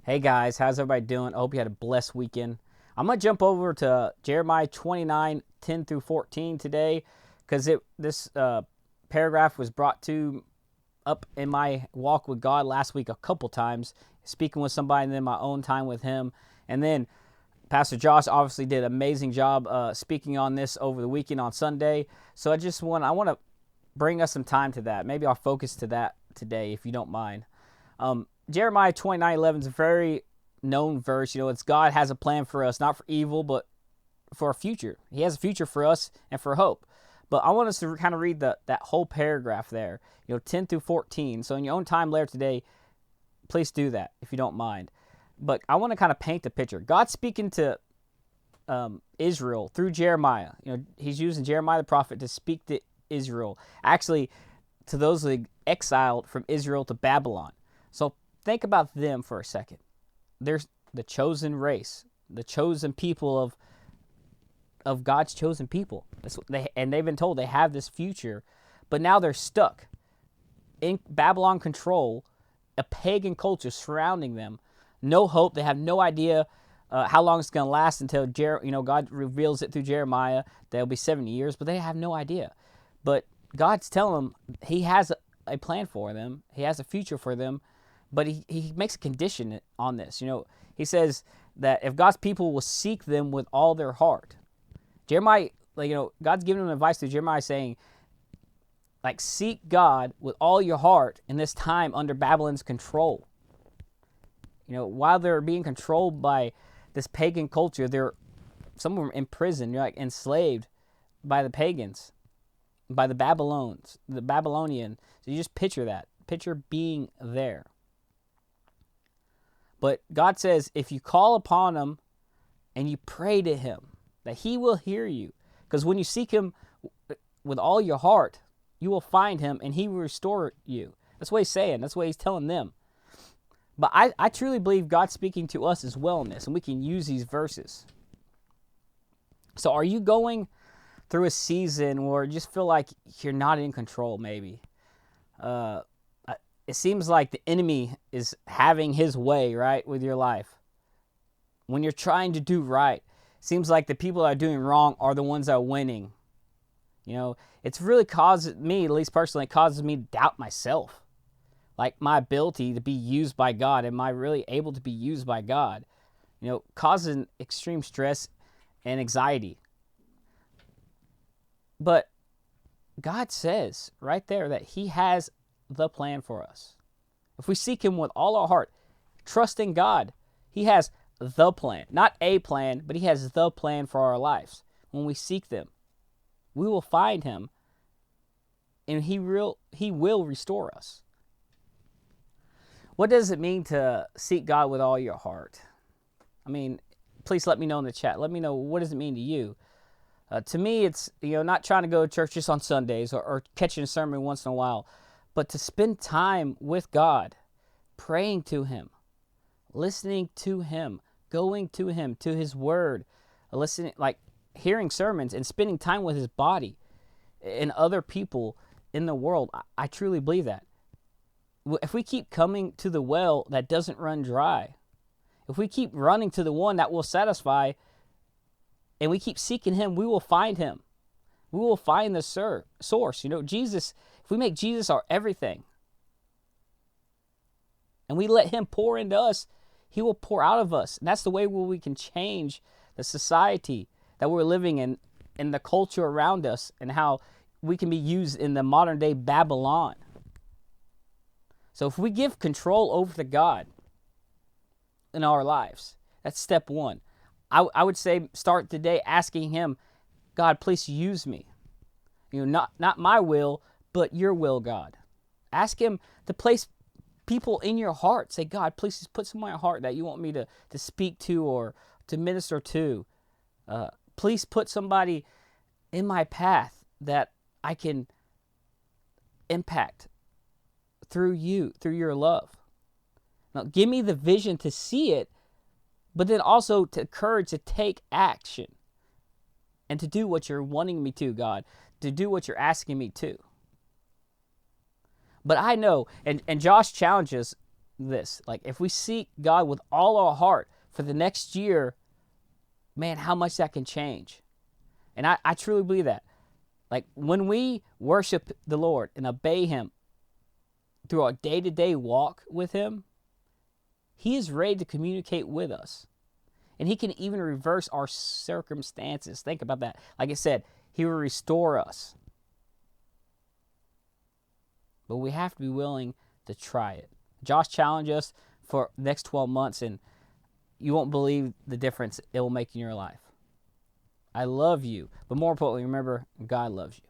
Hey guys, how's everybody doing? I hope you had a blessed weekend. I'm gonna jump over to Jeremiah 29:10 through 14 today, because this paragraph was brought to up in my walk with God last week a couple times, speaking with somebody, and then my own time with Him, and then Pastor Josh obviously did an amazing job speaking on this over the weekend on Sunday. So I want to bring us some time to that. Maybe I'll focus to that today, if you don't mind. Jeremiah 29:11 is a very known verse. It's God has a plan for us, not for evil, but for a future. He has a future for us and for hope. But I want us to kind of read that whole paragraph there, 10 through 14. So in your own time later today, please do that if you don't mind. But I want to kind of paint the picture. God's speaking to Israel through Jeremiah. He's using Jeremiah the prophet to speak to Israel. Actually, to those that exiled from Israel to Babylon. So think about them for a second. They're the chosen race, the chosen people of God's chosen people. And they've been told they have this future, but now they're stuck in Babylon control, a pagan culture surrounding them, no hope. They have no idea how long it's going to last until God reveals it through Jeremiah. There'll be 70 years, but they have no idea. But God's telling them He has a plan for them. He has a future for them, but he makes a condition on this. He says that if God's people will seek them with all their heart, Jeremiah, God's giving them advice through Jeremiah saying, seek God with all your heart in this time under Babylon's control. While they're being controlled by this pagan culture, some of them in prison. They're enslaved by the pagans, by the Babylonian. So you just picture that. Picture being there. But God says, if you call upon Him and you pray to Him, that He will hear you. Because when you seek Him with all your heart, you will find Him and He will restore you. That's what He's saying. That's what He's telling them. But I truly believe God's speaking to us as well in this, and we can use these verses. So are you going through a season where you just feel like you're not in control, maybe? It seems like the enemy is having his way, right, with your life. When you're trying to do right, it seems like the people that are doing wrong are the ones that are winning. It's really caused me, at least personally, it causes me to doubt myself. Like my ability to be used by God. Am I really able to be used by God? Causing extreme stress and anxiety. But God says right there that He has the plan for us. If we seek Him with all our heart, trusting God, He has the plan. Not a plan, but He has the plan for our lives. When we seek them, we will find Him, and He will restore us. What does it mean to seek God with all your heart? Please let me know in the chat. Let me know, what does it mean to you? To me, it's not trying to go to church just on Sundays or catching a sermon once in a while, but to spend time with God, praying to Him, listening to Him, going to Him, to His Word, listening, hearing sermons and spending time with His body and other people in the world. I truly believe that. If we keep coming to the well that doesn't run dry, if we keep running to the one that will satisfy, and we keep seeking Him, we will find Him. We will find the source. Jesus, if we make Jesus our everything, and we let Him pour into us, He will pour out of us. And that's the way where we can change the society that we're living in, and the culture around us, and how we can be used in the modern day Babylon. So if we give control over to God in our lives, that's step one. I would say start today asking Him, God, please use me. Not my will, but your will, God. Ask Him to place people in your heart. Say, God, please just put some in my heart that you want me to speak to or to minister to. Please put somebody in my path that I can impact through you, through your love. Now, give me the vision to see it, but then also the courage to take action and to do what you're wanting me to, God, to do what you're asking me to. But I know, and Josh challenges this. Like, if we seek God with all our heart for the next year, man, how much that can change. And I truly believe that. Like, when we worship the Lord and obey Him through our day-to-day walk with Him, He is ready to communicate with us. And He can even reverse our circumstances. Think about that. Like I said, He will restore us. But we have to be willing to try it. Josh challenged us for the next 12 months, and you won't believe the difference it will make in your life. I love you, but more importantly, remember, God loves you.